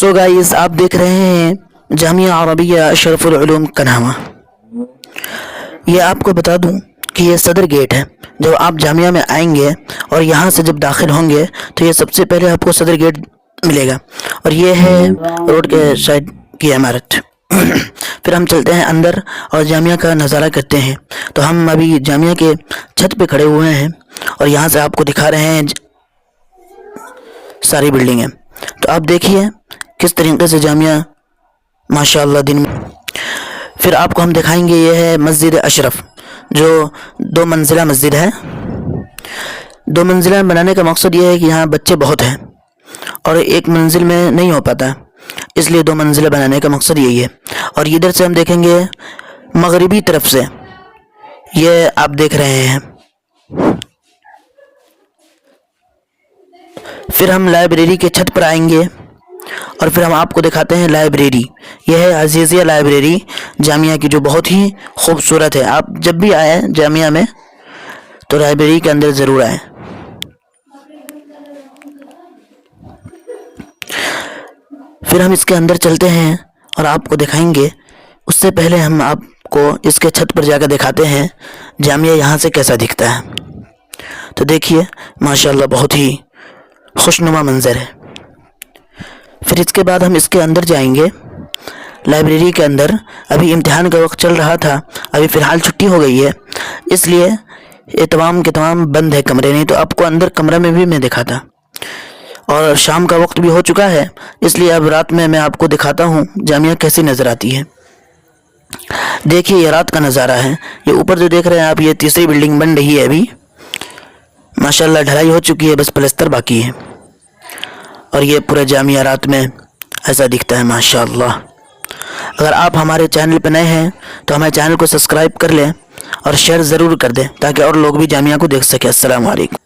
So guys, आप देख रहे हैं जामिया अरबिया अशरफुल उलूम कन्हावा। ये आपको बता दूं कि ये सदर गेट है। जब आप जामिया में आएंगे और यहाँ से जब दाखिल होंगे तो ये सबसे पहले आपको सदर गेट मिलेगा और ये है रोड के साइड की इमारत। फिर हम चलते हैं अंदर और जामिया का नज़ारा करते हैं। तो हम अभी जामिया के छत पे खड़े हुए हैं और यहाँ से आपको दिखा रहे हैं सारी बिल्डिंगें। तो आप देखिए किस तरीके से जामिया माशाअल्लाह दिन में। फिर आपको हम दिखाएंगे ये है मस्जिद अशरफ, जो 2 मंजिला मस्जिद है। 2 मंजिला बनाने का मकसद ये है कि यहाँ बच्चे बहुत हैं और एक मंजिल में नहीं हो पाता, इसलिए 2 मंजिला बनाने का मकसद यही है। और इधर से हम देखेंगे मगरिबी तरफ से, ये आप देख रहे हैं। फिर हम लाइब्रेरी के छत पर आएंगे और फिर हम आपको दिखाते हैं लाइब्रेरी। यह है अजीज़िया लाइब्रेरी जामिया की, जो बहुत ही खूबसूरत है। आप जब भी आए जामिया में तो लाइब्रेरी के अंदर ज़रूर आए। फिर हम इसके अंदर चलते हैं और आपको दिखाएंगे। उससे पहले हम आपको इसके छत पर जाकर दिखाते हैं जामिया यहाँ से कैसा दिखता है। तो देखिए माशाअल्लाह बहुत ही खुशनुमा मंज़र है। फिर इसके बाद हम इसके अंदर जाएंगे लाइब्रेरी के अंदर। अभी इम्तिहान का वक्त चल रहा था, अभी फ़िलहाल छुट्टी हो गई है, इसलिए ये तमाम के तमाम बंद है कमरे। नहीं तो आपको अंदर कमरा में भी मैं दिखाता। और शाम का वक्त भी हो चुका है, इसलिए अब रात में मैं आपको दिखाता हूँ जामिया कैसी नज़र आती है। देखिए ये रात का नज़ारा है। ये ऊपर जो देख रहे हैं आप, ये तीसरी बिल्डिंग बन रही है अभी। माशाअल्लाह ढलाई हो चुकी है, बस प्लस्तर बाकी है। और ये पूरा जामिया रात में ऐसा दिखता है माशाअल्लाह। अगर आप हमारे चैनल पर नए हैं तो हमारे चैनल को सब्सक्राइब कर लें और शेयर ज़रूर कर दें ताकि और लोग भी जामिया को देख सकें। अस्सलाम वालेकुम।